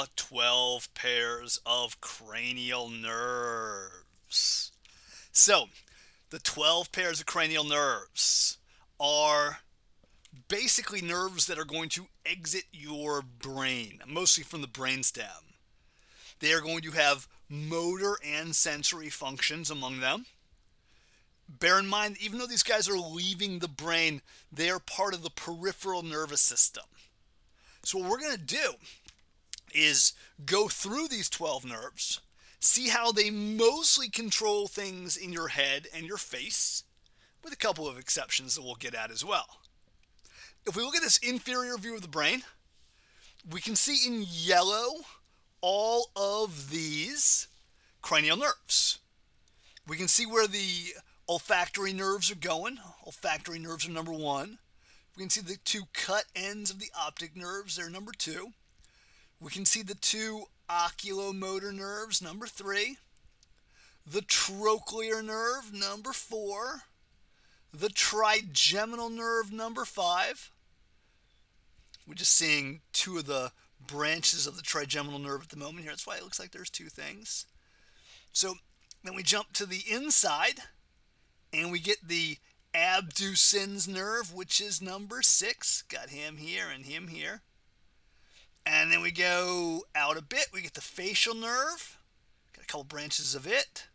the 12 pairs of cranial nerves. So, the 12 pairs of cranial nerves are basically nerves that are going to exit your brain, mostly from the brainstem. They are going to have motor and sensory functions among them. Bear in mind, even though these guys are leaving the brain, they are part of the peripheral nervous system. So what we're going to do is go through these 12 nerves, see how they mostly control things in your head and your face, with a couple of exceptions that we'll get at as well. If we look at this inferior view of the brain, we can see in yellow all of these cranial nerves. We can see where the olfactory nerves are going. Olfactory nerves are number 1. We can see the 2 cut ends of the optic nerves, they're number 2. We can see the 2 oculomotor nerves, number 3. The trochlear nerve, number 4. The trigeminal nerve, number 5. We're just seeing 2 of the branches of the trigeminal nerve at the moment here. That's why it looks like there's 2 things. So then we jump to the inside, and we get the abducens nerve, which is number 6. Got him here and him here. And then we go out a bit. We get the facial nerve. Got a couple branches of it.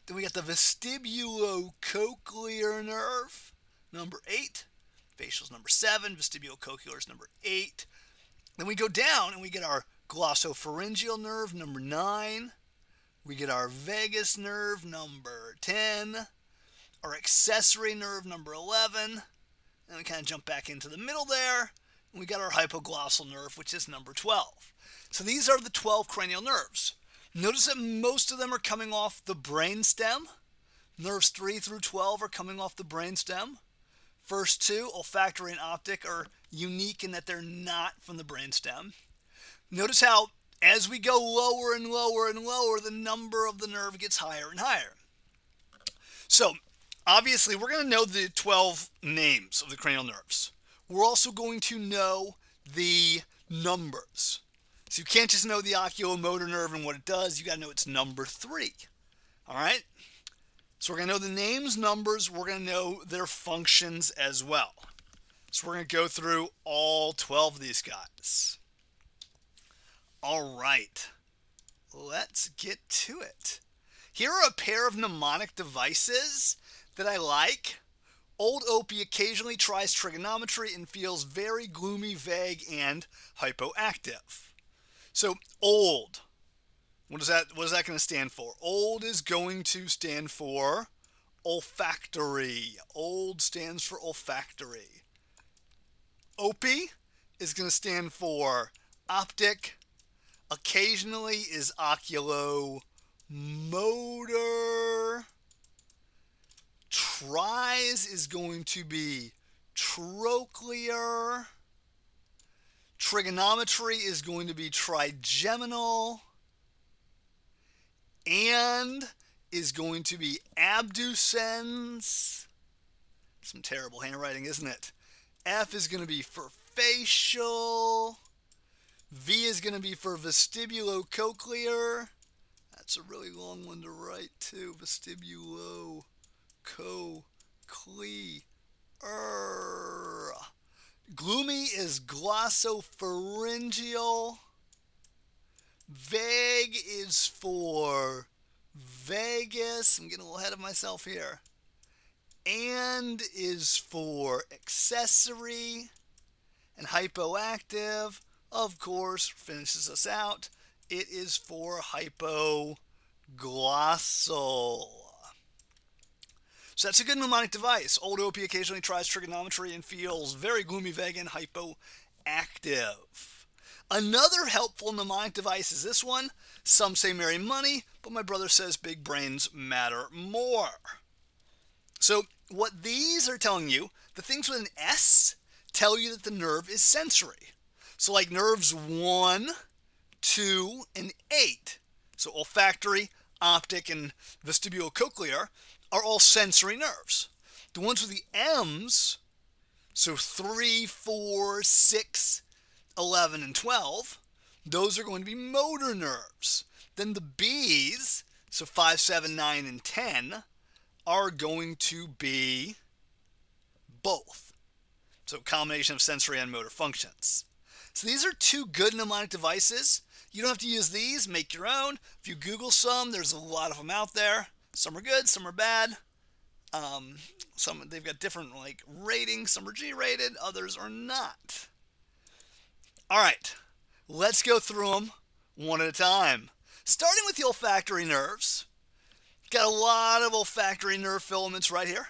Then we got the vestibulocochlear nerve, number 8. Facial's number 7. Vestibulocochlear is number 8. Then we go down and we get our glossopharyngeal nerve, number 9. We get our vagus nerve, number 10. Our accessory nerve, number 11. Then we kind of jump back into the middle there. And we got our hypoglossal nerve, which is number 12. So these are the 12 cranial nerves. Notice that most of them are coming off the brainstem. Nerves 3 through 12 are coming off the brainstem. First 2, olfactory and optic, are unique in that they're not from the brainstem. Notice how as we go lower and lower and lower, the number of the nerve gets higher and higher. So obviously we're going to know the 12 names of the cranial nerves. We're also going to know the numbers. So you can't just know the oculomotor nerve and what it does. You got to know its number 3. All right? So we're going to know the names, numbers. We're going to know their functions as well. So we're going to go through all 12 of these guys. All right. Let's get to it. Here are a pair of mnemonic devices that I like. Old Opie occasionally tries trigonometry and feels very gloomy, vague, and hypoactive. So, old. What is that going to stand for? Old is going to stand for olfactory. Old stands for olfactory. Opie is going to stand for optic. Occasionally is oculomotor. Tries is going to be trochlear. Trigonometry is going to be trigeminal. And is going to be abducens. Some terrible handwriting, isn't it? F is going to be for facial. V is going to be for vestibulocochlear. That's a really long one to write too. Vestibulocochlear. Gloomy is glossopharyngeal. Vague is for vagus. I'm getting a little ahead of myself here. And is for accessory. And hypoactive, of course, finishes us out. It is for hypoglossal. So that's a good mnemonic device. Old Opie occasionally tries trigonometry and feels very gloomy, vague, and hypoactive. Another helpful mnemonic device is this one. Some say marry money, but my brother says big brains matter more. So what these are telling you, the things with an S tell you that the nerve is sensory. So like nerves 1, 2, and 8. So olfactory, optic, and vestibulocochlear are all sensory nerves. The ones with the M's, so 3, 4, 6, 11, and 12, those are going to be motor nerves. Then the B's, so 5, 7, 9, and 10, are going to be both. So combination of sensory and motor functions. So these are two good mnemonic devices. You don't have to use these, make your own. If you Google some, there's a lot of them out there. Some are good, some are bad. Some they've got different like ratings. Some are G-rated, others are not. All right, let's go through them one at a time. Starting with the olfactory nerves. Got a lot of olfactory nerve filaments right here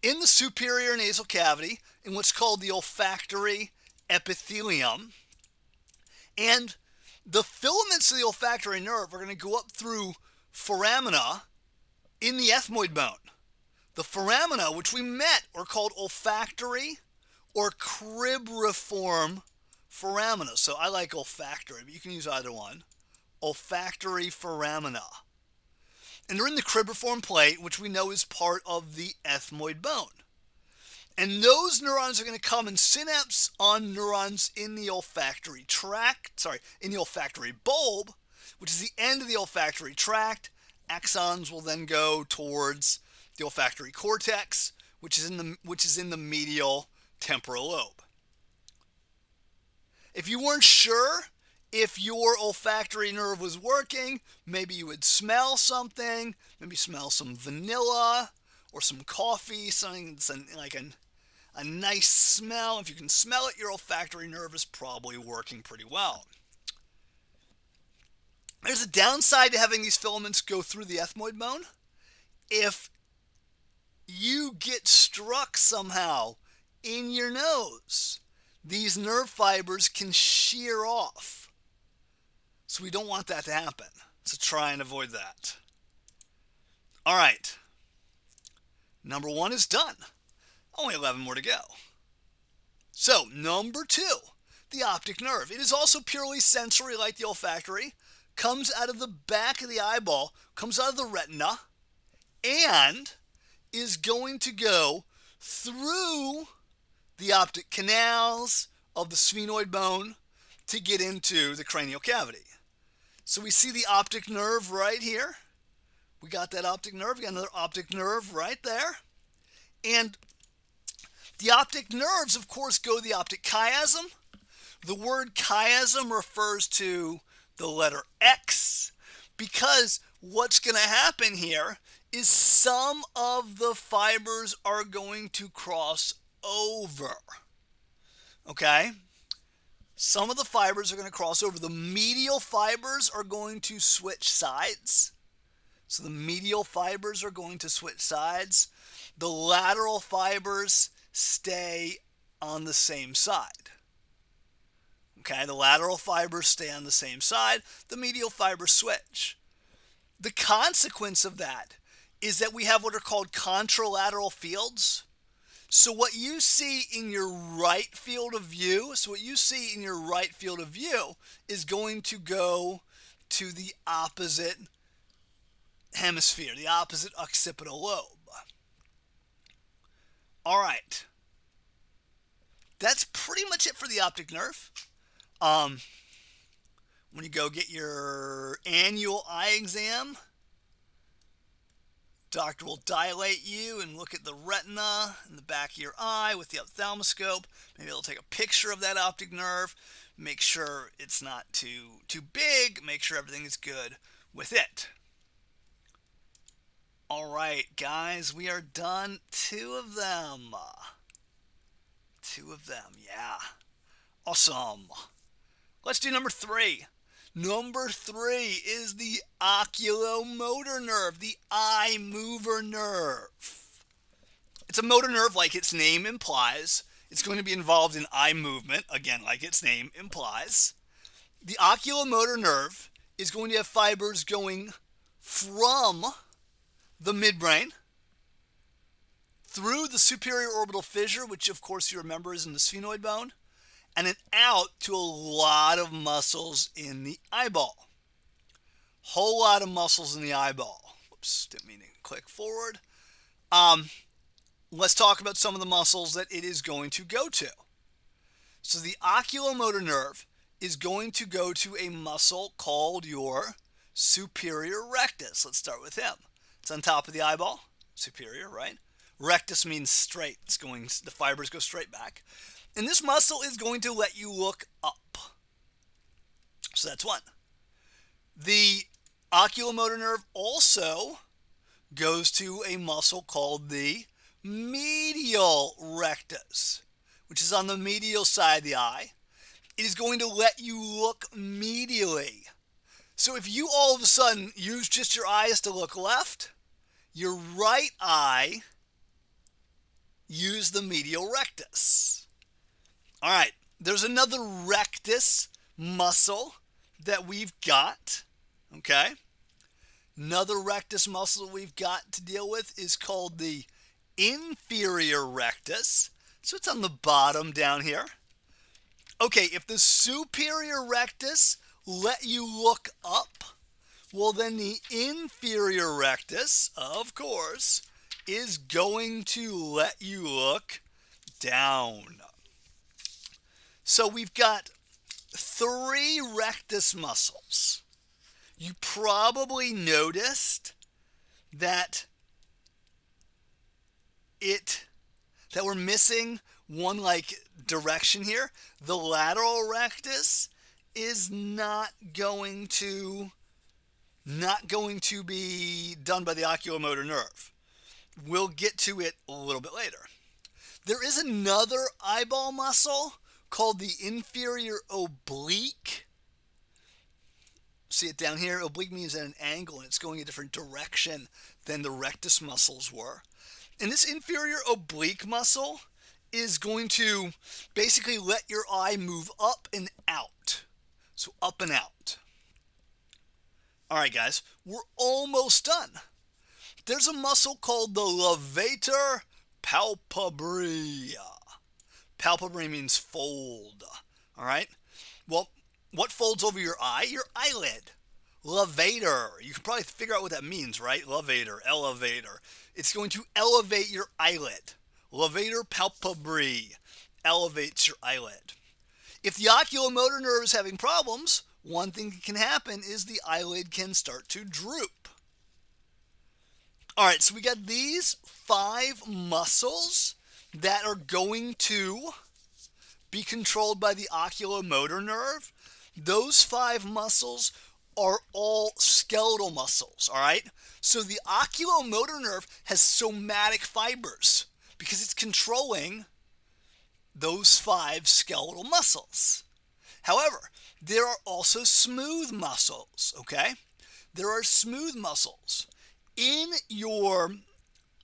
in the superior nasal cavity in what's called the olfactory epithelium. And the filaments of the olfactory nerve are going to go up through foramina in the ethmoid bone. The foramina, which we met, are called olfactory or cribriform foramina. So I like olfactory, but you can use either one. Olfactory foramina. And they're in the cribriform plate, which we know is part of the ethmoid bone. And those neurons are going to come and synapse on neurons in the olfactory tract, in the olfactory bulb, which is the end of the olfactory tract. Axons will then go towards the olfactory cortex, which is in the medial temporal lobe. If you weren't sure if your olfactory nerve was working, maybe you would smell something, maybe smell some vanilla or some coffee, something that's like a nice smell. If you can smell it, your olfactory nerve is probably working pretty well. There's a downside to having these filaments go through the ethmoid bone. If you get struck somehow in your nose, these nerve fibers can shear off. So we don't want that to happen. So try and avoid that. All right. Number 1 is done. Only 11 more to go. So, number 2, the optic nerve. It is also purely sensory like the olfactory. Comes out of the back of the eyeball, comes out of the retina, and is going to go through the optic canals of the sphenoid bone to get into the cranial cavity. So we see the optic nerve right here. We got that optic nerve. We got another optic nerve right there. And the optic nerves, of course, go to the optic chiasm. The word chiasm refers to the letter X because what's going to happen here is some of the fibers are going to cross over. Okay? Some of the fibers are going to cross over. The medial fibers are going to switch sides. So the medial fibers are going to switch sides. The lateral fibers stay on the same side. Okay, the lateral fibers stay on the same side. The medial fibers switch. The consequence of that is that we have what are called contralateral fields. So what you see in your right field of view, is going to go to the opposite hemisphere, the opposite occipital lobe. All right. That's pretty much it for the optic nerve. When you go get your annual eye exam, doctor will dilate you and look at the retina in the back of your eye with the ophthalmoscope. Maybe they'll take a picture of that optic nerve, make sure it's not too big, make sure everything is good with it. All right, guys, we are done. 2 of them. 2 of them, yeah. Awesome. Let's do number 3. Number 3 is the oculomotor nerve, the eye mover nerve. It's a motor nerve like its name implies. It's going to be involved in eye movement, again, like its name implies. The oculomotor nerve is going to have fibers going from the midbrain through the superior orbital fissure, which of course you remember is in the sphenoid bone, and then out to a lot of muscles in the eyeball. Whole lot of muscles in the eyeball. Whoops, didn't mean to click forward. Let's talk about some of the muscles that it is going to go to. So the oculomotor nerve is going to go to a muscle called your superior rectus. Let's start with him. It's on top of the eyeball, superior, right? Rectus means straight. The fibers go straight back. And this muscle is going to let you look up. So that's one. The oculomotor nerve also goes to a muscle called the medial rectus, which is on the medial side of the eye. It is going to let you look medially. So if you all of a sudden use just your eyes to look left, your right eye use the medial rectus. All right, there's another rectus muscle that we've got, okay? Another rectus muscle we've got to deal with is called the inferior rectus. So it's on the bottom down here. Okay, if the superior rectus let you look up, well then the inferior rectus, of course, is going to let you look down. So we've got 3 rectus muscles. You probably noticed that we're missing one direction here. The lateral rectus is not going to be done by the oculomotor nerve. We'll get to it a little bit later. There is another eyeball muscle called the inferior oblique. See it down here? Oblique means at an angle, and it's going a different direction than the rectus muscles were. And this inferior oblique muscle is going to basically let your eye move up and out. So up and out. All right, guys, we're almost done. There's a muscle called the levator palpebri. Palpebri means fold. All right? Well, what folds over your eye? Your eyelid. Levator. You can probably figure out what that means, right? Levator, elevator. It's going to elevate your eyelid. Levator palpebri elevates your eyelid. If the oculomotor nerve is having problems, one thing that can happen is the eyelid can start to droop. All right, so we got these 5 muscles that are going to be controlled by the oculomotor nerve. Those 5 muscles are all skeletal muscles, all right? So the oculomotor nerve has somatic fibers because it's controlling those 5 skeletal muscles. However, there are also smooth muscles, okay? There are smooth muscles in your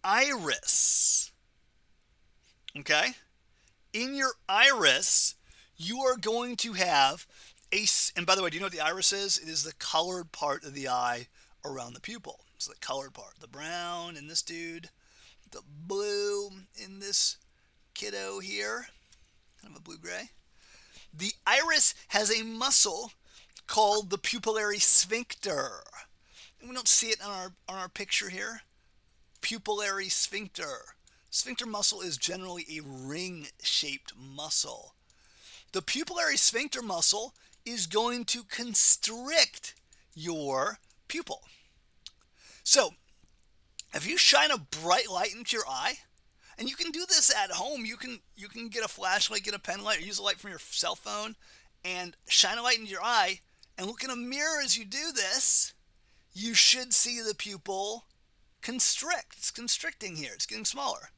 iris, okay? In your iris, you are going to have and by the way, do you know what the iris is? It is the colored part of the eye around the pupil. It's the colored part. The brown in this dude, the blue in this kiddo here, kind of a blue-gray. The iris has a muscle called the pupillary sphincter. And we don't see it on our picture here. Pupillary sphincter. Sphincter muscle is generally a ring-shaped muscle. The pupillary sphincter muscle is going to constrict your pupil. So, if you shine a bright light into your eye, and you can do this at home, you can get a flashlight, get a pen light, or use a light from your cell phone, and shine a light into your eye, and look in a mirror as you do this, you should see the pupil constrict. It's constricting here. It's getting smaller.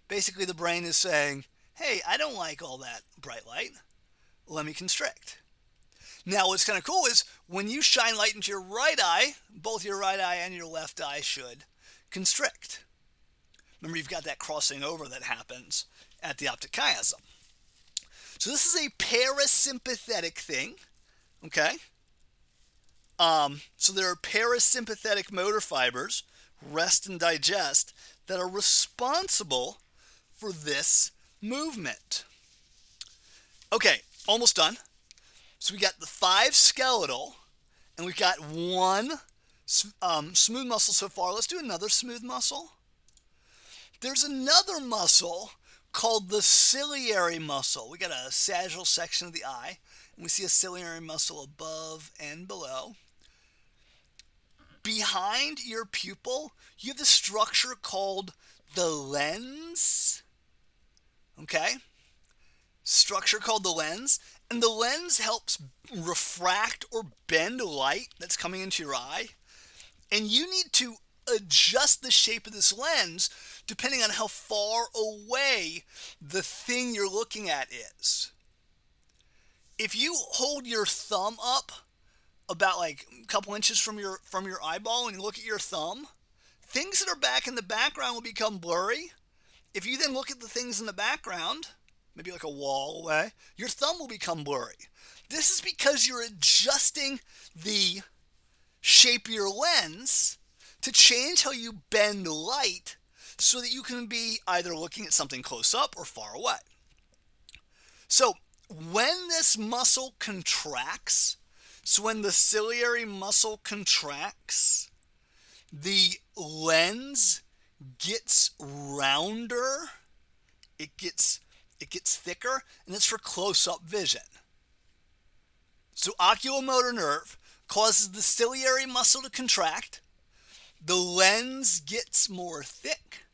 Basically, the brain is saying, hey, I don't like all that bright light. Let me constrict. Now, what's kind of cool is when you shine light into your right eye, both your right eye and your left eye should constrict. Remember, you've got that crossing over that happens at the optic chiasm. So this is a parasympathetic thing, okay? So there are parasympathetic motor fibers, rest and digest, that are responsible for this movement. Okay, almost done. So we got the 5 skeletal, and we've got 1 smooth muscle so far. Let's do another smooth muscle. There's another muscle called the ciliary muscle. We got a sagittal section of the eye, and we see a ciliary muscle above and below. Behind your pupil, you have the structure called the lens. Okay? Structure called the lens. And the lens helps refract or bend light that's coming into your eye. And you need to adjust the shape of this lens depending on how far away the thing you're looking at is. If you hold your thumb up about like a couple inches from your eyeball and you look at your thumb, things that are back in the background will become blurry. If you then look at the things in the background, maybe like a wall away, your thumb will become blurry. This is because you're adjusting the shape of your lens to change how you bend light so that you can be either looking at something close up or far away. So when this muscle contracts, so when the ciliary muscle contracts, the lens gets rounder, it gets thicker, and it's for close-up vision. So oculomotor nerve causes the ciliary muscle to contract, the lens gets more thick,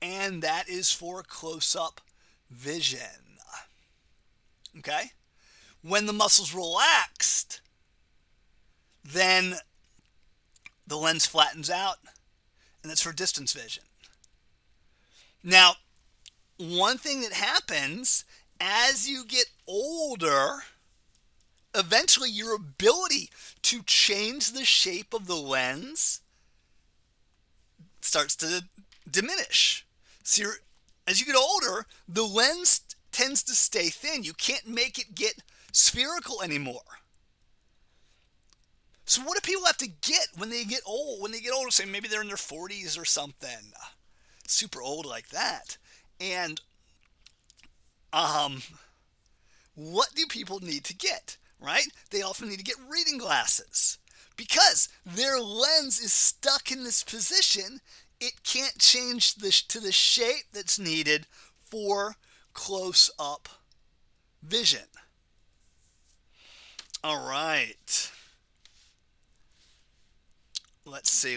and that is for close-up vision. Okay? When the muscle's relaxed, then the lens flattens out, and that's for distance vision. Now, one thing that happens as you get older, eventually your ability to change the shape of the lens starts to diminish. So as you get older, the lens tends to stay thin. You can't make it get spherical anymore. So what do people have to get when they get old? When they get older, say maybe they're in their 40s or something, super old like that. And what do people need to get, right? They often need to get reading glasses because their lens is stuck in this position. It can't change to the shape that's needed for close-up vision. All right. Let's see.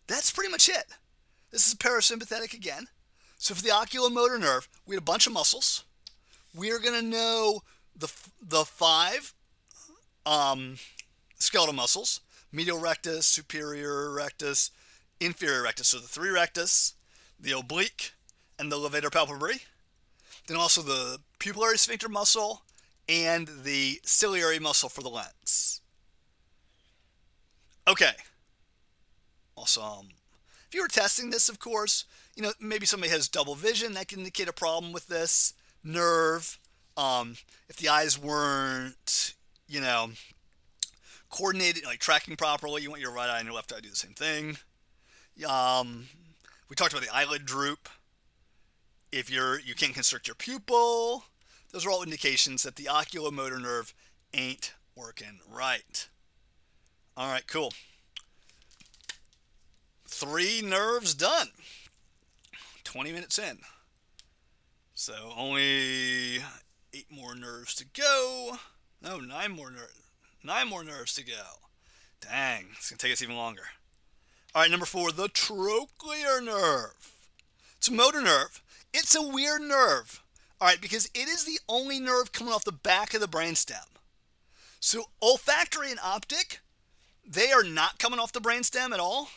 That's pretty much it. This is parasympathetic again. So for the oculomotor nerve, we had a bunch of muscles. We are going to know the 5 skeletal muscles: medial rectus, superior rectus, inferior rectus. So the 3 rectus, the oblique, and the levator palpebral. Then also the pupillary sphincter muscle and the ciliary muscle for the lens. Okay. Awesome. If you were testing this, of course, maybe somebody has double vision. That can indicate a problem with this nerve. If the eyes weren't, coordinated, like tracking properly, you want your right eye and your left eye to do the same thing. We talked about the eyelid droop. If you can't constrict your pupil, those are all indications that the oculomotor nerve ain't working right. All right, cool. 3 nerves done. 20 minutes in. So only 8 more nerves to go. No, 9 more nerves. 9 more nerves to go. Dang, it's going to take us even longer. All right, number 4, the trochlear nerve. It's a motor nerve. It's a weird nerve. All right, because it is the only nerve coming off the back of the brainstem. So olfactory and optic, they are not coming off the brainstem at all.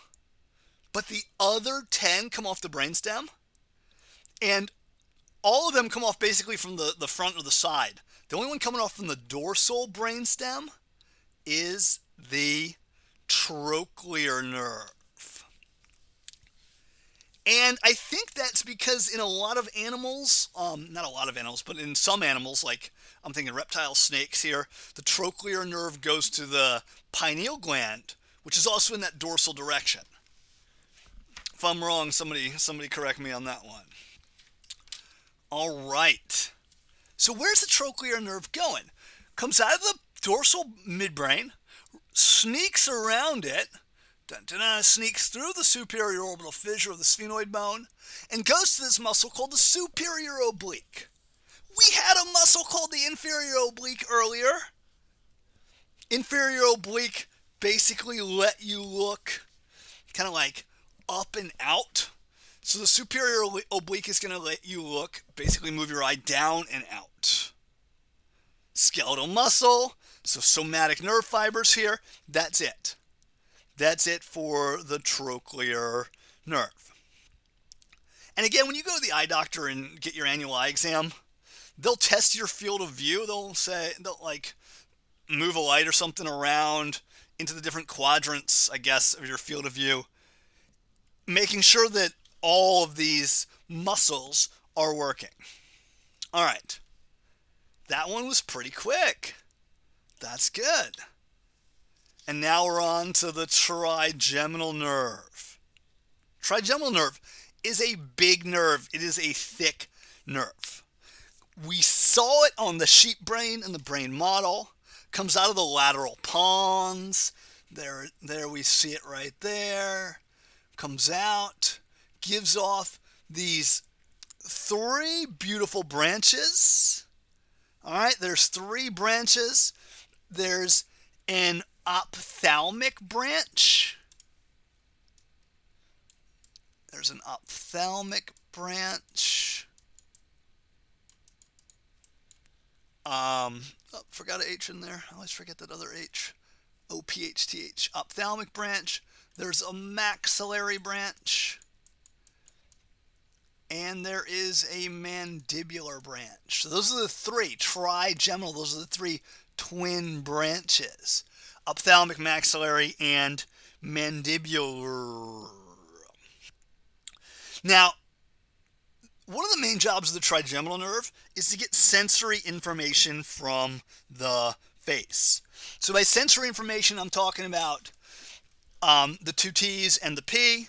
But the other 10 come off the brainstem. And all of them come off basically from the front or the side. The only one coming off from the dorsal brainstem is the trochlear nerve. And I think that's because in a lot of animals, not a lot of animals, but in some animals, like I'm thinking reptile snakes here, the trochlear nerve goes to the pineal gland, which is also in that dorsal direction. If I'm wrong, somebody correct me on that one. All right. So where's the trochlear nerve going? Comes out of the dorsal midbrain, sneaks around it, sneaks through the superior orbital fissure of the sphenoid bone, and goes to this muscle called the superior oblique. We had a muscle called the inferior oblique earlier. Inferior oblique basically let you look kind of like up and out. So the superior oblique is going to let you look, basically move your eye down and out. Skeletal muscle, so somatic nerve fibers here, that's it. That's it for the trochlear nerve. And again, when you go to the eye doctor and get your annual eye exam, they'll test your field of view. They'll like move a light or something around into the different quadrants, I guess, of your field of view, making sure that all of these muscles are working. All right. That one was pretty quick. That's good. And now we're on to the trigeminal nerve. Trigeminal nerve is a big nerve. It is a thick nerve. We saw it on the sheep brain and the brain model. Comes out of the lateral pons. There we see it right there. Comes out, gives off these 3 beautiful branches. All right, there's 3 branches. There's an ophthalmic branch. There's an ophthalmic branch. Forgot an H in there. I always forget that other H. O-P-H-T-H. Ophthalmic branch. There's a maxillary branch. And there is a mandibular branch. So those are the 3. Trigeminal. Those are the 3 twin branches. Ophthalmic, maxillary, and mandibular. Now, one of the main jobs of the trigeminal nerve is to get sensory information from the face. So by sensory information, I'm talking about the 2 T's and the P,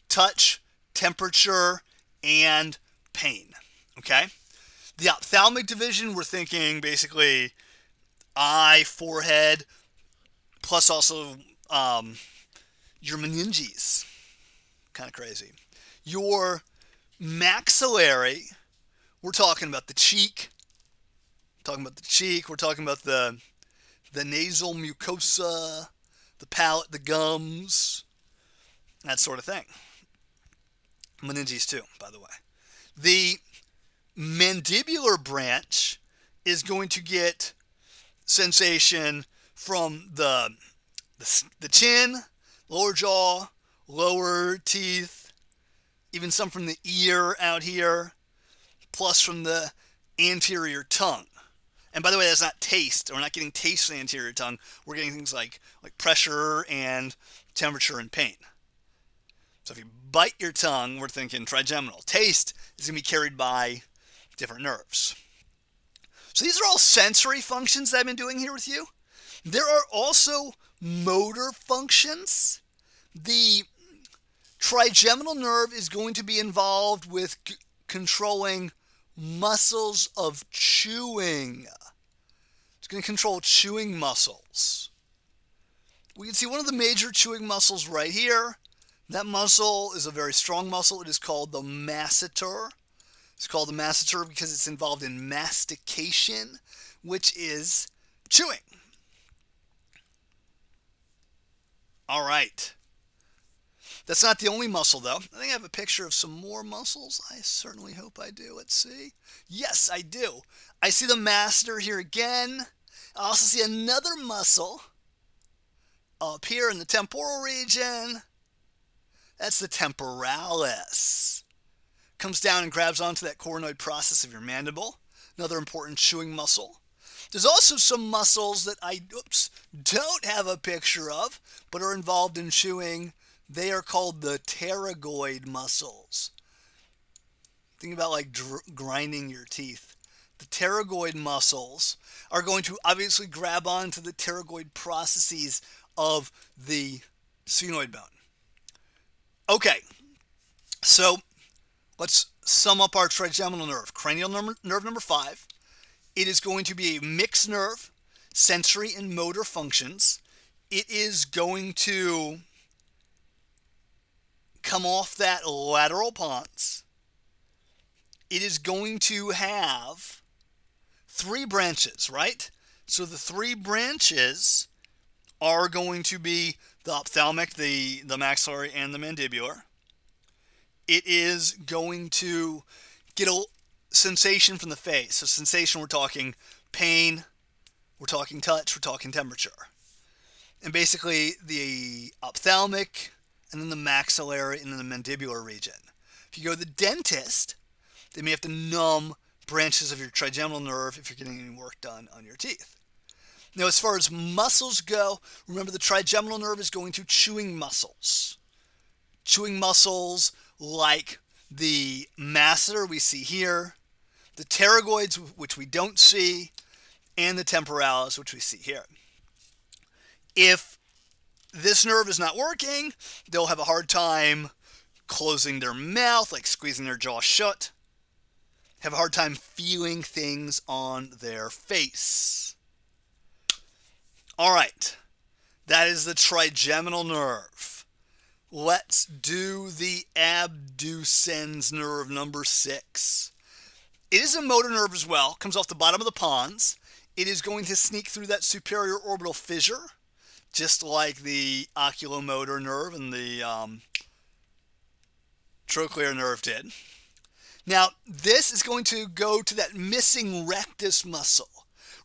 touch, temperature, and pain. Okay? The ophthalmic division, we're thinking basically eye, forehead, plus also your meninges. Kind of crazy. Your maxillary, we're talking about the cheek. We're talking about the nasal mucosa, the palate, the gums, that sort of thing. Meninges too, by the way. The mandibular branch is going to get sensation from the chin, lower jaw, lower teeth, even some from the ear out here, plus from the anterior tongue. And by the way, that's not taste. We're not getting taste from the anterior tongue. We're getting things like pressure and temperature and pain. So if you bite your tongue, we're thinking trigeminal. Taste is going to be carried by different nerves. So these are all sensory functions that I've been doing here with you. There are also motor functions. The trigeminal nerve is going to be involved with controlling muscles of chewing. It's going to control chewing muscles. We can see one of the major chewing muscles right here. That muscle is a very strong muscle. It is called the masseter. It's called the masseter because it's involved in mastication, which is chewing. All right. That's not the only muscle, though. I think I have a picture of some more muscles. I certainly hope I do. Let's see. Yes, I do. I see the masseter here again. I also see another muscle up here in the temporal region. That's the temporalis. Comes down and grabs onto that coronoid process of your mandible. Another important chewing muscle. There's also some muscles that I don't have a picture of, but are involved in chewing. They are called the pterygoid muscles. Think about like grinding your teeth. The pterygoid muscles are going to obviously grab onto the pterygoid processes of the sphenoid bone. Okay, so let's sum up our trigeminal nerve. Cranial nerve number 5. It is going to be a mixed nerve, sensory and motor functions. It is going to come off that lateral pons. It is going to have three branches, right? So the three branches are going to be the ophthalmic, the maxillary, and the mandibular. It is going to get a sensation from the face. So sensation, we're talking pain, we're talking touch, we're talking temperature. And basically the ophthalmic, and then the maxillary, and then the mandibular region. If you go to the dentist, they may have to numb branches of your trigeminal nerve if you're getting any work done on your teeth. Now, as far as muscles go, remember the trigeminal nerve is going to chewing muscles. Chewing muscles like the masseter we see here, the pterygoids, which we don't see, and the temporalis, which we see here. If this nerve is not working, they'll have a hard time closing their mouth, like squeezing their jaw shut. Have a hard time feeling things on their face. All right, that is the trigeminal nerve. Let's do the abducens nerve, number 6. It is a motor nerve as well. Comes off the bottom of the pons. It is going to sneak through that superior orbital fissure, just like the oculomotor nerve and the trochlear nerve did. Now, this is going to go to that missing rectus muscle.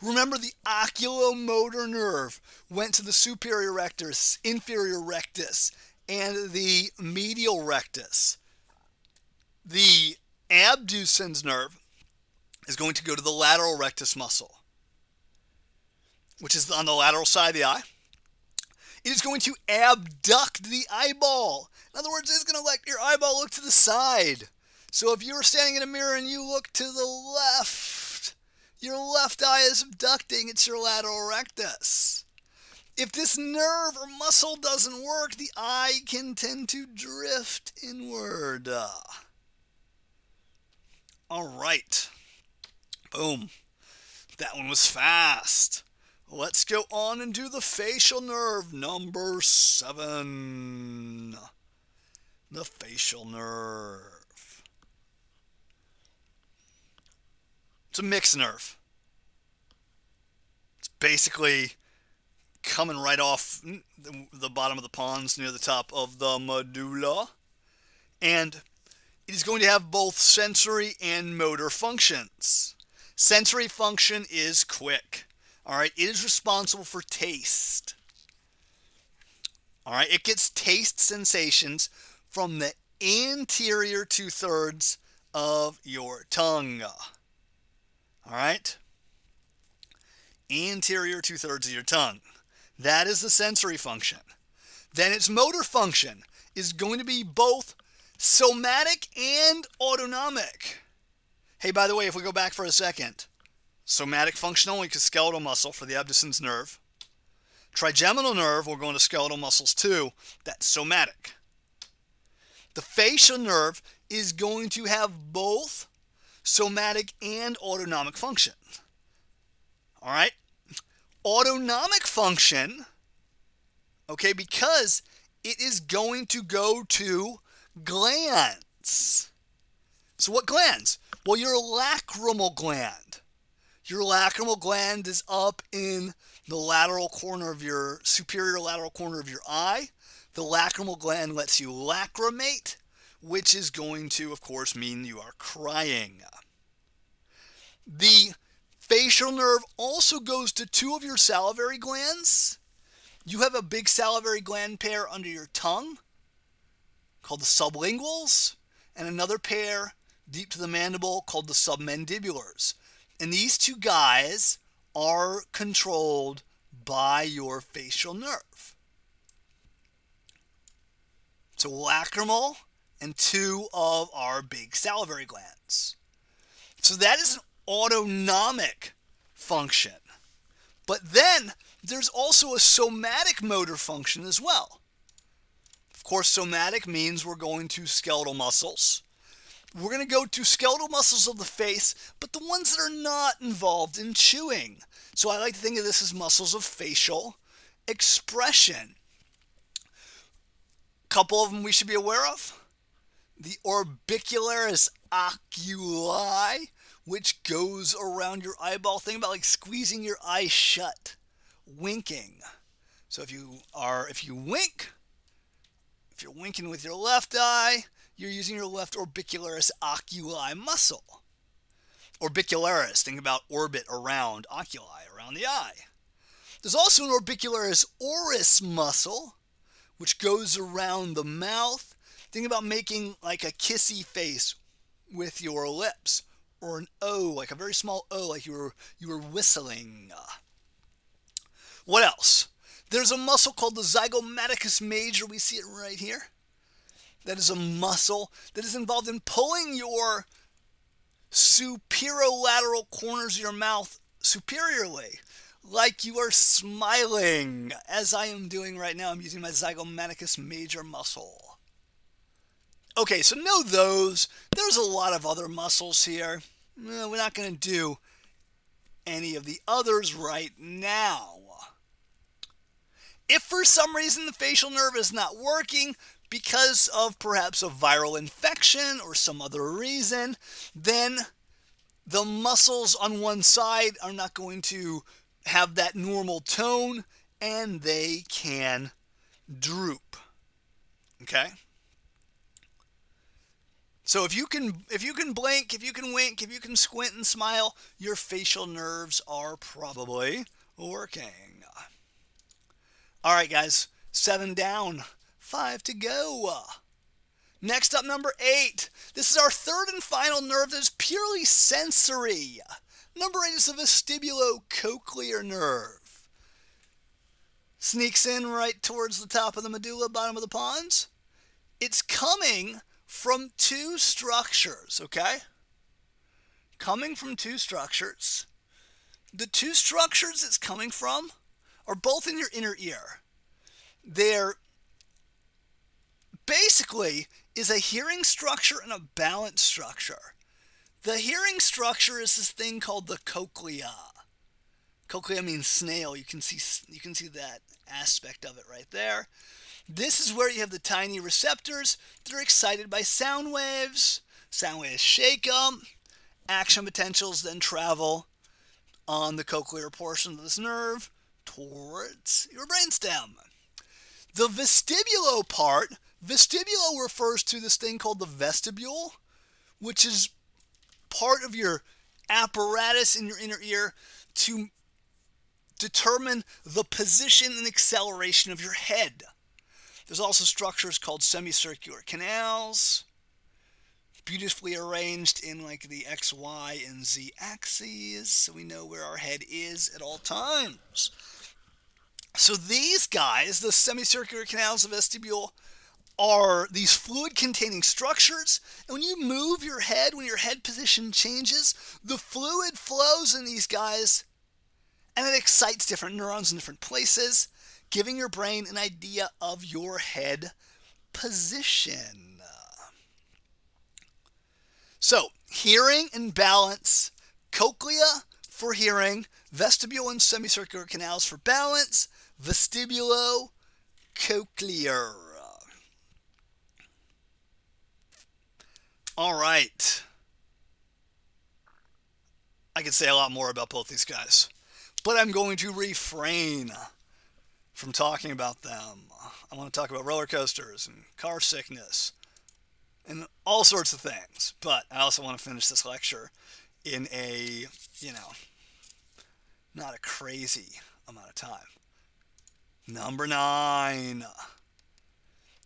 Remember, the oculomotor nerve went to the superior rectus, inferior rectus, and the medial rectus. The abducens nerve is going to go to the lateral rectus muscle, which is on the lateral side of the eye. It is going to abduct the eyeball. In other words, it's going to let your eyeball look to the side. So if you're standing in a mirror and you look to the left, your left eye is abducting. It's your lateral rectus. If this nerve or muscle doesn't work, the eye can tend to drift inward. All right. Boom. That one was fast. Let's go on and do the facial nerve, number 7. The facial nerve. It's a mixed nerve. It's basically coming right off the bottom of the pons near the top of the medulla. And it is going to have both sensory and motor functions. Sensory function is quick. All right, it is responsible for taste. All right, it gets taste sensations from the anterior 2/3 of your tongue. All right? Anterior 2/3 of your tongue. That is the sensory function. Then its motor function is going to be both somatic and autonomic. Hey, by the way, if we go back for a second, somatic function only because skeletal muscle for the abducens nerve. Trigeminal nerve, we're going to skeletal muscles too. That's somatic. The facial nerve is going to have both somatic and autonomic function. All right? Autonomic function, okay, because it is going to go to glands. So what glands? Well, your lacrimal gland. Your lacrimal gland is up in the lateral corner of your, superior lateral corner of your eye. The lacrimal gland lets you lacrimate, which is going to, of course, mean you are crying. The facial nerve also goes to 2 of your salivary glands. You have a big salivary gland pair under your tongue called the sublinguals, and another pair deep to the mandible called the submandibulars. And these 2 guys are controlled by your facial nerve. So lacrimal and 2 of our big salivary glands. So that is an autonomic function. But then there's also a somatic motor function as well. Of course, somatic means we're going to skeletal muscles. We're going to go to skeletal muscles of the face, but the ones that are not involved in chewing. So I like to think of this as muscles of facial expression. A couple of them we should be aware of. The orbicularis oculi, which goes around your eyeball. Think about like squeezing your eye shut, winking. So if you wink, if you're winking with your left eye, you're using your left orbicularis oculi muscle. Orbicularis, think about orbit around oculi, around the eye. There's also an orbicularis oris muscle, which goes around the mouth. Think about making like a kissy face with your lips, or an O, like a very small O, like you were whistling. What else? There's a muscle called the zygomaticus major. We see it right here. That is a muscle that is involved in pulling your superolateral corners of your mouth superiorly, like you are smiling, as I am doing right now. I'm using my zygomaticus major muscle. Okay, so know those. There's a lot of other muscles here. We're not going to do any of the others right now. If for some reason the facial nerve is not working because of perhaps a viral infection or some other reason, then the muscles on one side are not going to have that normal tone and they can droop. Okay? So if you can blink, if you can wink, if you can squint and smile, your facial nerves are probably working. All right, guys, 7 down, 5 to go. Next up, number 8. This is our third and final nerve that is purely sensory. Number 8 is the vestibulocochlear nerve. Sneaks in right towards the top of the medulla, bottom of the pons. It's coming from two structures, okay? Coming from two structures. The two structures it's coming from are both in your inner ear. They're basically is a hearing structure and a balance structure. The hearing structure is this thing called the cochlea. Cochlea means snail. You can see that aspect of it right there. This is where you have the tiny receptors that are excited by sound waves. Sound waves shake them. Action potentials then travel on the cochlear portion of this nerve towards your brainstem. The vestibulo part, vestibulo refers to this thing called the vestibule, which is part of your apparatus in your inner ear to determine the position and acceleration of your head. There's also structures called semicircular canals, beautifully arranged in like the X, Y, and Z axes, so we know where our head is at all times. So these guys, the semicircular canals of vestibule, are these fluid-containing structures, and when you move your head, when your head position changes, the fluid flows in these guys, and it excites different neurons in different places, giving your brain an idea of your head position. So, hearing and balance, cochlea for hearing, vestibule and semicircular canals for balance, vestibulocochlear. All right. I could say a lot more about both these guys, but I'm going to refrain from talking about them. I want to talk about roller coasters and car sickness and all sorts of things, but I also want to finish this lecture in a, not a crazy amount of time. Number 9.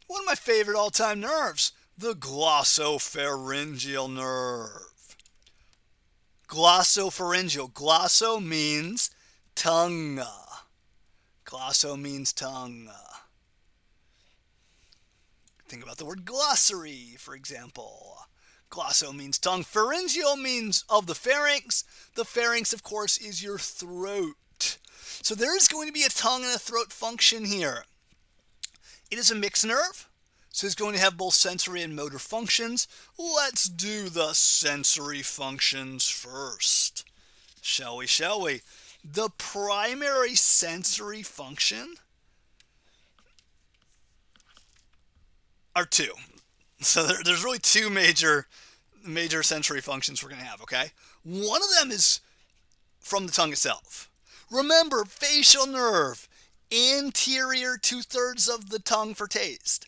One of my favorite all-time nerves, the glossopharyngeal nerve. Glossopharyngeal. Glosso means tongue. Glosso means tongue. Think about the word glossary, for example. Glosso means tongue. Pharyngeal means of the pharynx. The pharynx, of course, is your throat. So there is going to be a tongue and a throat function here. It is a mixed nerve, so it's going to have both sensory and motor functions. Let's do the sensory functions first. Shall we? The primary sensory function are two. So there's really two major sensory functions we're going to have, okay? One of them is from the tongue itself. Remember, facial nerve, anterior 2/3 of the tongue for taste.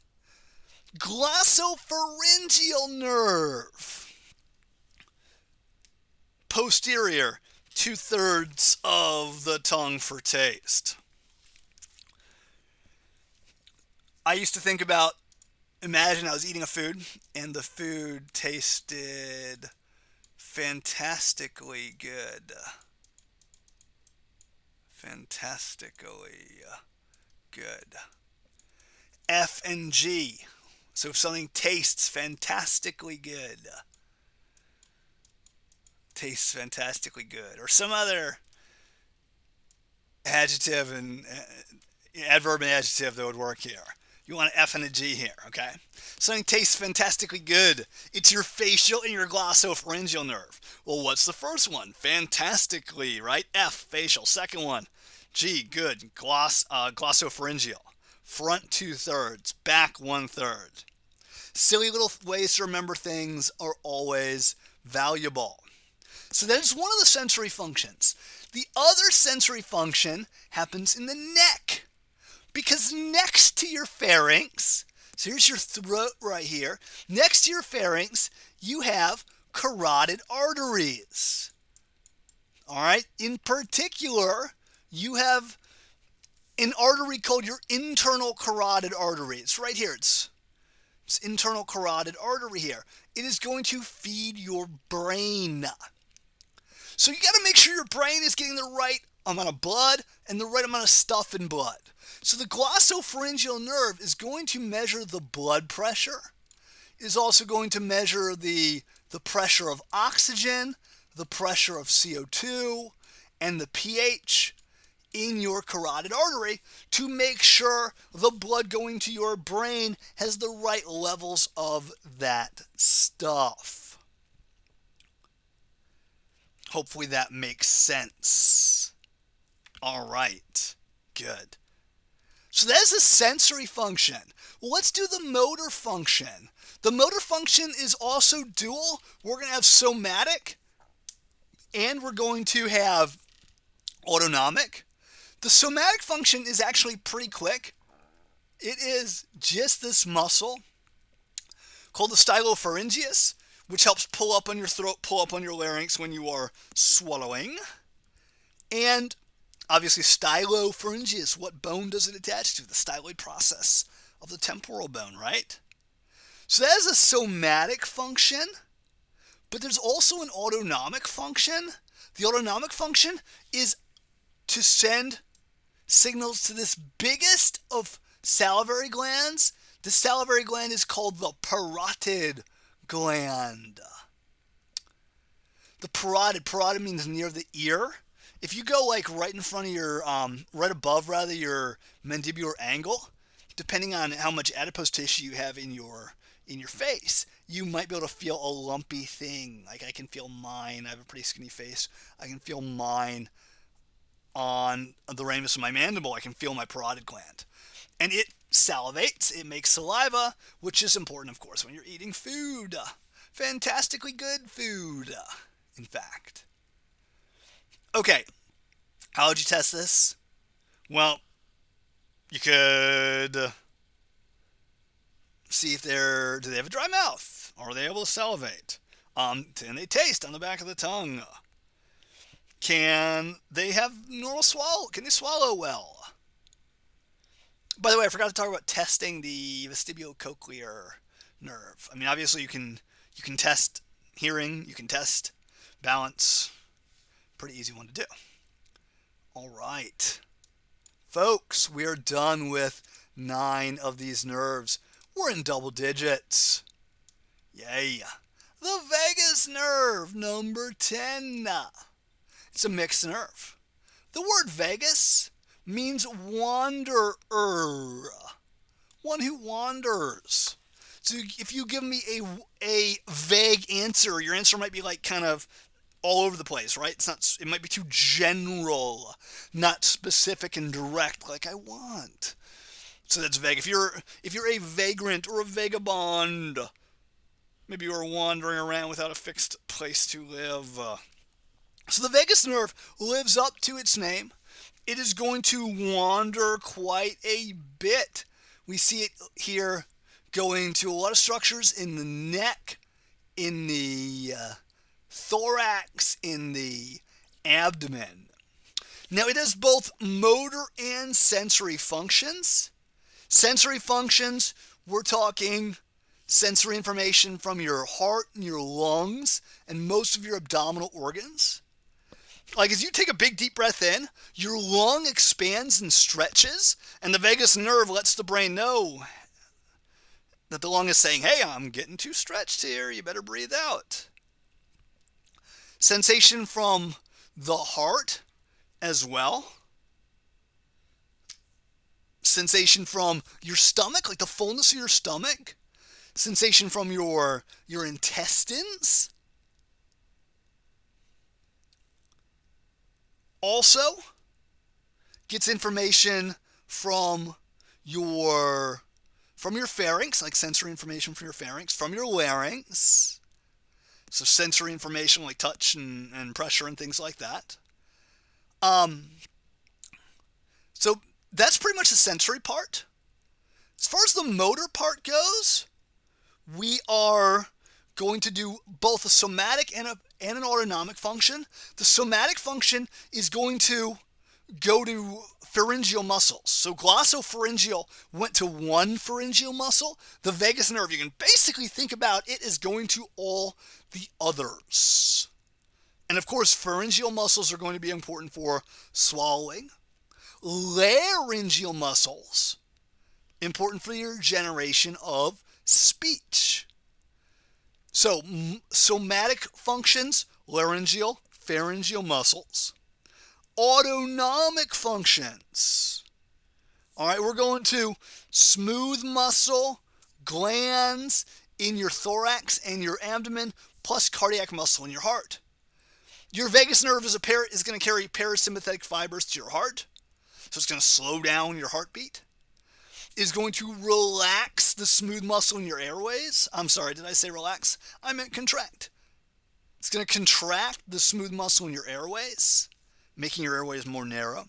Glossopharyngeal nerve, posterior 2/3 of the tongue for taste. I used to think about, imagine I was eating a food and the food tasted fantastically good. Fantastically good. F and G. So if something tastes fantastically good. Tastes fantastically good. Or some other adjective and adverb and adjective that would work here. You want an F and a G here, okay? Something tastes fantastically good. It's your facial and your glossopharyngeal nerve. Well, what's the first one? Fantastically, right? F, facial. Second one, G, good. Glossopharyngeal. Front 2/3, back 1/3. Silly little ways to remember things are always valuable. So that is one of the sensory functions. The other sensory function happens in the neck. Because next to your pharynx, so here's your throat right here, next to your pharynx, you have carotid arteries. All right? In particular, you have an artery called your internal carotid artery. It's right here. It's internal carotid artery here. It is going to feed your brain. So you got to make sure your brain is getting the right amount of blood and the right amount of stuff in blood. So the glossopharyngeal nerve is going to measure the blood pressure. It is also going to measure the pressure of oxygen, the pressure of CO2, and the pH in your carotid artery to make sure the blood going to your brain has the right levels of that stuff. Hopefully that makes sense. All right, good. So that is a sensory function. Well, let's do the motor function. The motor function is also dual. We're going to have somatic and we're going to have autonomic. The somatic function is actually pretty quick. It is just this muscle called the stylopharyngeus, which helps pull up on your throat, pull up on your larynx when you are swallowing. And obviously, stylopharyngeus, what bone does it attach to? The styloid process of the temporal bone, right? So that is a somatic function, but there's also an autonomic function. The autonomic function is to send signals to this biggest of salivary glands. The salivary gland is called the parotid gland. The parotid means near the ear. If you go like right in front of your, right above rather your mandibular angle, depending on how much adipose tissue you have in your face, you might be able to feel a lumpy thing. Like I can feel mine. I have a pretty skinny face. I can feel mine on the ramus of my mandible. I can feel my parotid gland. And it salivates. It makes saliva, which is important, of course, when you're eating food. Fantastically good food, in fact. Okay, how would you test this? Well, you could see if do they have a dry mouth? Are they able to salivate? Can they taste on the back of the tongue? Can they have normal swallow? Can they swallow well? By the way, I forgot to talk about testing the vestibular nerve. I mean, obviously you can test hearing, you can test balance. Pretty easy one to do. All right. Folks, we are done with 9 of these nerves. We're in double digits. Yay. The vagus nerve, number 10. It's a mixed nerve. The word vagus means wanderer. One who wanders. So if you give me a vague answer, your answer might be like kind of all over the place, right? It might be too general, not specific and direct like I want. So that's vague. If you're a vagrant or a vagabond, maybe you're wandering around without a fixed place to live. So the vagus nerve lives up to its name. It is going to wander quite a bit. We see it here going to a lot of structures in the neck, in the thorax, in the abdomen. Now it has both motor and sensory functions. Sensory functions, we're talking sensory information from your heart and your lungs and most of your abdominal organs. Like as you take a big deep breath in, your lung expands and stretches, and the vagus nerve lets the brain know that the lung is saying, hey, I'm getting too stretched here, you better breathe out. Sensation from the heart as well. Sensation from your stomach, like the fullness of your stomach. Sensation from your intestines. Also gets information from your pharynx, like sensory information from your pharynx, from your larynx. So sensory information like touch and pressure and things like that. So that's pretty much the sensory part. As far as the motor part goes, we are going to do both a somatic and an autonomic function. The somatic function is going to go to pharyngeal muscles. So glossopharyngeal went to one pharyngeal muscle. The vagus nerve, you can basically think about it as going to all the others. And of course, pharyngeal muscles are going to be important for swallowing. Laryngeal muscles, important for your generation of speech. So, somatic functions, laryngeal, pharyngeal muscles. Autonomic functions. All right, we're going to smooth muscle, glands in your thorax and your abdomen, plus cardiac muscle in your heart. Your vagus nerve is going to carry parasympathetic fibers to your heart, so it's going to slow down your heartbeat. Is going to relax the smooth muscle in your airways. I'm sorry, did I say relax? I meant contract. It's going to contract the smooth muscle in your airways, making your airways more narrow.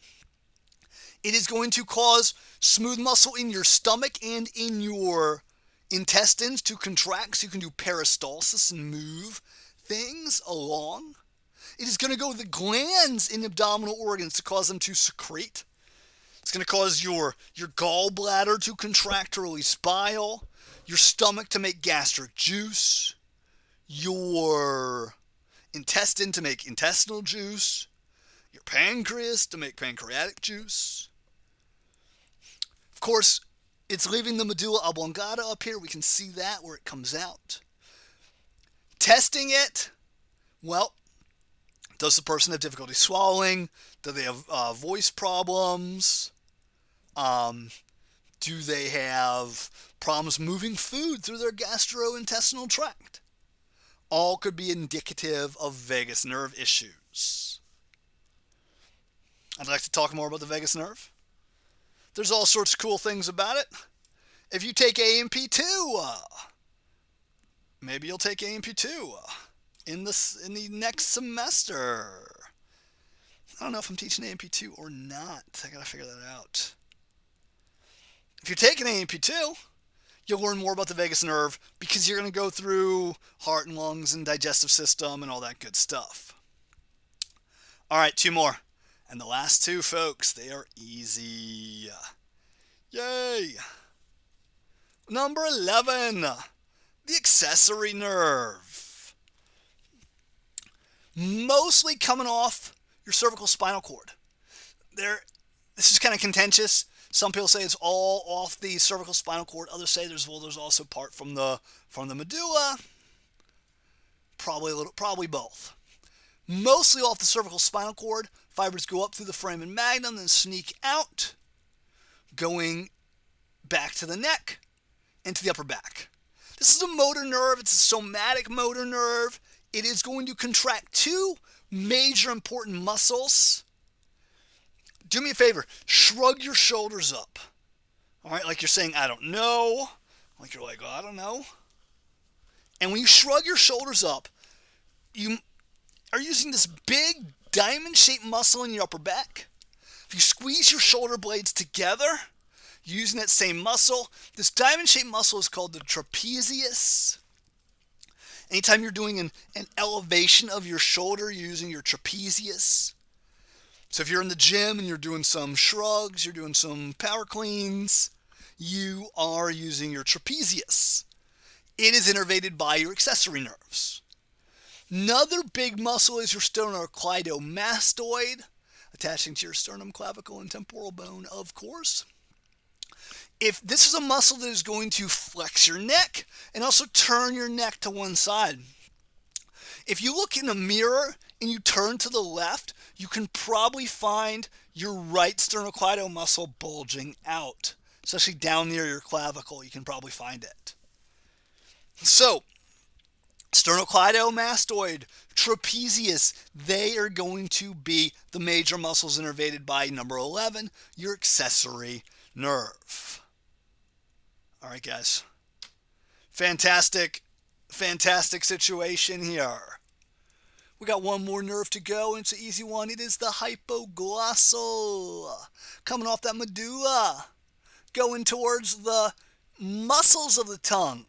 It is going to cause smooth muscle in your stomach and in your intestines to contract so you can do peristalsis and move things along. It is going to go to the glands in abdominal organs to cause them to secrete. It's going to cause your gallbladder to contract to release bile, your stomach to make gastric juice, your intestine to make intestinal juice, your pancreas to make pancreatic juice. Of course, it's leaving the medulla oblongata up here. We can see that where it comes out. Testing it, well, does the person have difficulty swallowing? Do they have voice problems? Do they have problems moving food through their gastrointestinal tract? All could be indicative of vagus nerve issues. I'd like to talk more about the vagus nerve. There's all sorts of cool things about it. If you take A&P2, maybe you'll take A&P2 in the next semester. I don't know if I'm teaching A&P2 or not. I gotta figure that out. If you're taking A&P2, you'll learn more about the vagus nerve because you're going to go through heart and lungs and digestive system and all that good stuff. All right, two more. And the last two, folks, they are easy. Yay! Number 11, the accessory nerve. Mostly coming off your cervical spinal cord. This is kind of contentious. Some people say it's all off the cervical spinal cord. Others say there's also part from the medulla. Probably both. Mostly off the cervical spinal cord. Fibers go up through the foramen magnum, then sneak out, going back to the neck and to the upper back. This is a motor nerve. It's a somatic motor nerve. It is going to contract two major important muscles. Do me a favor, shrug your shoulders up. All right, like you're saying, I don't know. Like you're like, oh, I don't know. And when you shrug your shoulders up, are using this big diamond-shaped muscle in your upper back. If you squeeze your shoulder blades together, using that same muscle, this diamond-shaped muscle is called the trapezius. Anytime you're doing an elevation of your shoulder, you're using your trapezius. So if you're in the gym and you're doing some shrugs, you're doing some power cleans, you are using your trapezius. It is innervated by your accessory nerves. Another big muscle is your sternocleidomastoid, attaching to your sternum, clavicle, and temporal bone, of course. If this is a muscle that is going to flex your neck and also turn your neck to one side. If you look in a mirror and you turn to the left, you can probably find your right sternocleido muscle bulging out, especially down near your clavicle. You can probably find it. So, sternocleidomastoid, trapezius, they are going to be the major muscles innervated by number 11, your accessory nerve. All right, guys. Fantastic situation here. We got one more nerve to go, and it's an easy one. It is the hypoglossal. Coming off that medulla, going towards the muscles of the tongue.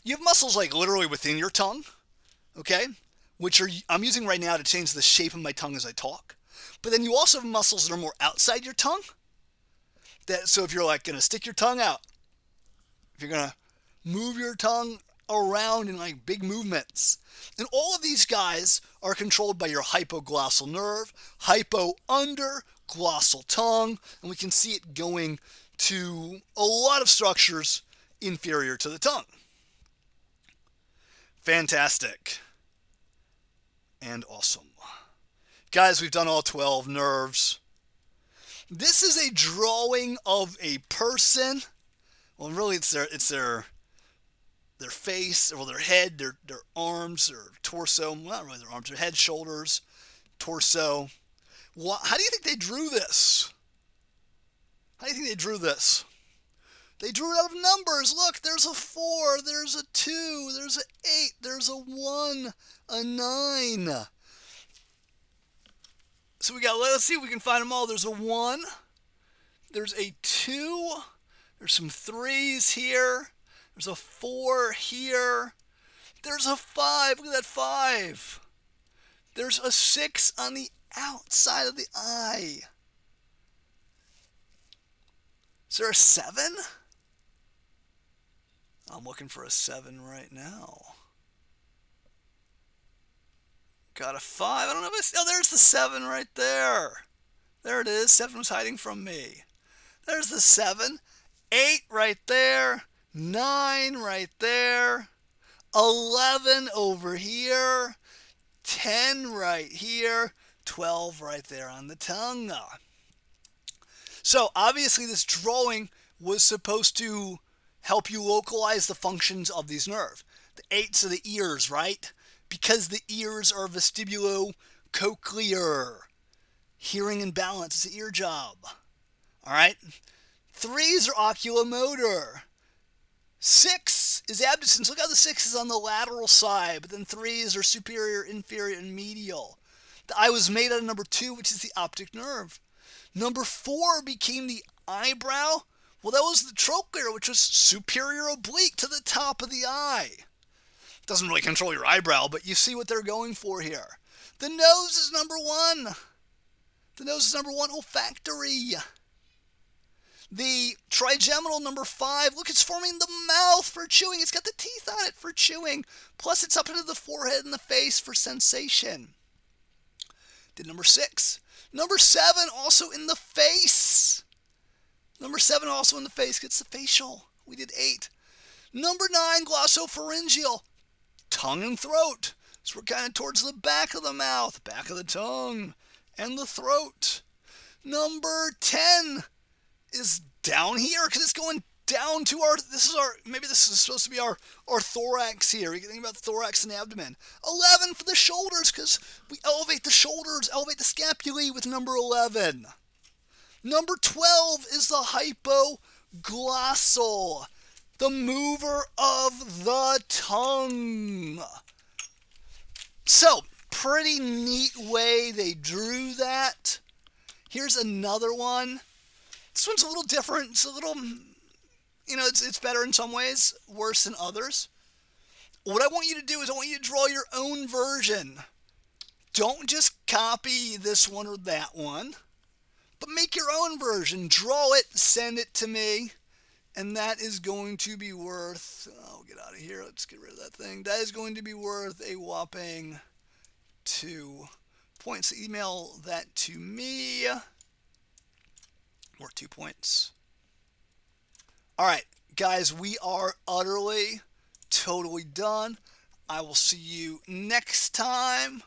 You have muscles like literally within your tongue, okay, which I'm using right now to change the shape of my tongue as I talk. But then you also have muscles that are more outside your tongue. So if you're like going to stick your tongue out, if you're going to move your tongue around in like big movements, and all of these guys are controlled by your hypoglossal nerve, hypo under, glossal tongue, and we can see it going to a lot of structures inferior to the tongue. Fantastic and awesome. Guys, we've done all 12 nerves. This is a drawing of a person. Well, really, it's their face, or their head, their arms, their torso. Well, not really their arms, their head, shoulders, torso. How do you think they drew this? How do you think they drew this? They drew it out of numbers. Look, there's a 4, there's a 2, there's an 8, there's a 1, a 9. So let's see if we can find them all. There's a 1, there's a 2, there's some 3s here, there's a 4 here, there's a 5, look at that 5. There's a 6 on the outside of the eye. Is there a 7? I'm looking for a 7 right now. Got a 5. I don't know if oh, there's the 7 right there. There it is. 7 was hiding from me. There's the 7. 8 right there. 9 right there. 11 over here. 10 right here. 12 right there on the tongue. So obviously this drawing was supposed to help you localize the functions of these nerves. The 8s are the ears, right? Because the ears are vestibulo-cochlear. Hearing and balance is the ear job. All right? 3s are oculomotor. 6 is abducens. Look how the 6 is on the lateral side, but then 3s are superior, inferior, and medial. The eye was made out of number 2, which is the optic nerve. Number 4 became the eyebrow. Well, that was the trochlear, which was superior oblique to the top of the eye. Doesn't really control your eyebrow, but you see what they're going for here. The nose is number 1. The nose is number 1, olfactory. The trigeminal, number 5. Look, it's forming the mouth for chewing. It's got the teeth on it for chewing. Plus, it's up into the forehead and the face for sensation. Did number 6. Number 7, also in the face. Number 7, also in the face, gets the facial. We did 8. Number 9, glossopharyngeal. Tongue and throat. So we're kind of towards the back of the mouth, back of the tongue, and the throat. Number 10 is down here, because it's going down to maybe this is supposed to be our thorax here. You can think about the thorax and the abdomen. 11 for the shoulders, because we elevate the shoulders, elevate the scapulae with number 11. Number 12 is the hypoglossal, the mover of the tongue. So, Pretty neat way they drew that. Here's another one. This one's a little different. It's a little, it's better in some ways, worse in others. What I want you to do is I want you to draw your own version. Don't just copy this one or that one, but make your own version. Draw it, send it to me, and that is going to be worth, oh, get out of here. Let's get rid of that thing. That is going to be worth a whopping 2 points. Email that to me. Worth 2 points. All right, guys, we are utterly, totally done. I will see you next time.